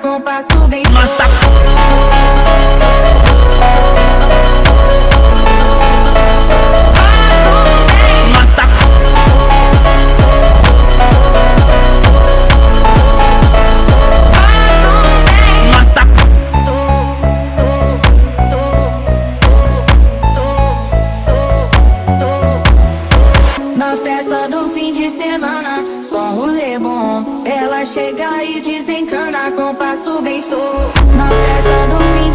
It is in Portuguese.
com passo bem Mata. Na festa do fim de semana, só um rolê bom. Ela chega e desencana com passo bem sou. Na festa do fim